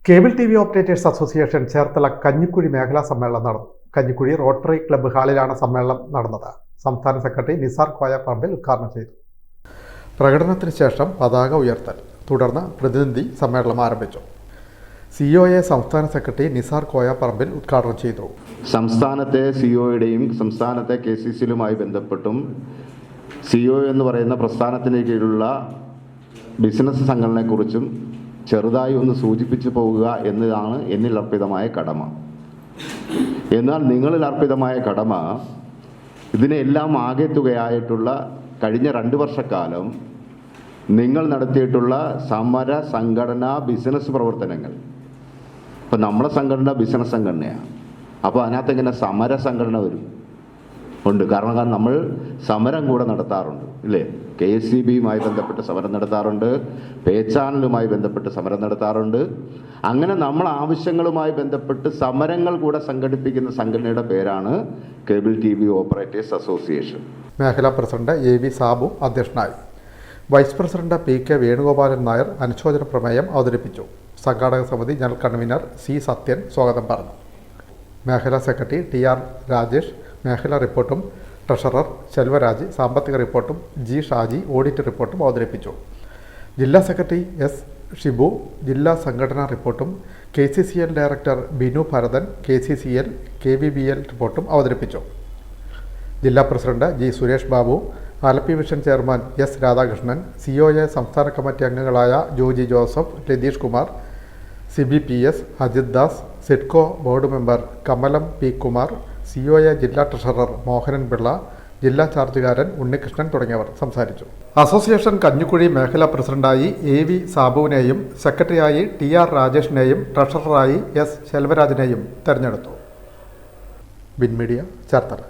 Cable T V operators association Cherthala Kanjikuzhi മേഖലാ സമ്മേളനം നടന്നു. കഞ്ഞിക്കുഴി റോട്ടറി ക്ലബ്ബ് ഹാളിലാണ് സമ്മേളനം നടന്നത്. സംസ്ഥാന സെക്രട്ടറി നിസാർ കോയപ്പറമ്പിൽ ഉദ്ഘാടനം ചെയ്തു. പ്രകടനത്തിന് ശേഷം പതാക ഉയർത്തൽ, തുടർന്ന് പ്രതിനിധി സമ്മേളനം ആരംഭിച്ചു. സിഒഎ സംസ്ഥാന സെക്രട്ടറി നിസാർ കോയപ്പറമ്പിൽ ഉദ്ഘാടനം ചെയ്തു. സംസ്ഥാനത്തെ സിഒയുടെയും സംസ്ഥാനത്തെ KCCയിലുമായി ബന്ധപ്പെട്ടും സിഒ എന്ന് പറയുന്ന പ്രസ്ഥാനത്തിന് കീഴിലുള്ള ബിസിനസ് സംഘടനയെക്കുറിച്ചും ചെറുതായി ഒന്ന് സൂചിപ്പിച്ചു പോകുക എന്നതാണ് എന്നിൽ അർപ്പിതമായ കടമ. എന്നാൽ നിങ്ങളിൽ അർപ്പിതമായ കടമ ഇതിനെല്ലാം ആകെത്തുകയായിട്ടുള്ള കഴിഞ്ഞ 2 വർഷക്കാലം നിങ്ങൾ നടത്തിയിട്ടുള്ള സമര സംഘടന ബിസിനസ് പ്രവർത്തനങ്ങൾ. ഇപ്പം നമ്മുടെ സംഘടന ബിസിനസ് സംഘടനയാണ്. അപ്പോൾ അതിനകത്ത് എങ്ങനെ സമര സംഘടന വരും? ഉണ്ട്. കാരണം നമ്മൾ സമരം കൂടെ നടത്താറുണ്ട്, ഇല്ലേ? KSCBയുമായി ബന്ധപ്പെട്ട് സമരം നടത്താറുണ്ട്, പേ ചാനലുമായി ബന്ധപ്പെട്ട് സമരം നടത്താറുണ്ട്. അങ്ങനെ നമ്മൾ ആവശ്യങ്ങളുമായി ബന്ധപ്പെട്ട് സമരങ്ങൾ കൂടെ സംഘടിപ്പിക്കുന്ന സംഘടനയുടെ പേരാണ് കേബിൾ TV ഓപ്പറേറ്റേഴ്സ് അസോസിയേഷൻ. മേഖലാ പ്രസിഡന്റ് AV സാബു അധ്യക്ഷനായി. Vice president PK Venugopalan Nair അനുശോചന പ്രമേയം അവതരിപ്പിച്ചു. സംഘാടക സമിതി ജനറൽ കൺവീനർ C സത്യൻ സ്വാഗതം പറഞ്ഞു. മേഖലാ സെക്രട്ടറി TR രാജേഷ് മേഖലാ റിപ്പോർട്ടും, ട്രഷറർ ശെൽവരാജ് സാമ്പത്തിക റിപ്പോർട്ടും, G ഷാജി ഓഡിറ്റ് റിപ്പോർട്ടും അവതരിപ്പിച്ചു. ജില്ലാ സെക്രട്ടറി S ഷിബു ജില്ലാ സംഘടനാ റിപ്പോർട്ടും, KCCL director Binu Bharathan KCCL KVBL റിപ്പോർട്ടും അവതരിപ്പിച്ചു. ജില്ലാ president G Suresh Babu, Alleppey vision chairman S Radhakrishnan, COA സംസ്ഥാന കമ്മിറ്റി അംഗങ്ങളായ Joji Joseph, Ratheesh Kumar, CBPS Ajith Das, SIDCO board member Kamalam P Kumar, COA ജില്ലാ ട്രഷറർ മോഹനൻ പിള്ള, ജില്ലാ ചാർജുകാരൻ ഉണ്ണികൃഷ്ണൻ തുടങ്ങിയവർ സംസാരിച്ചു. അസോസിയേഷൻ കഞ്ഞിക്കുഴി മേഖലാ പ്രസിഡന്റായി AV സാബുവിനെയും സെക്രട്ടറിയായി TR രാജേഷിനെയും ട്രഷററായി S ശെൽവരാജിനെയും തെരഞ്ഞെടുത്തു. Win media Cherthala.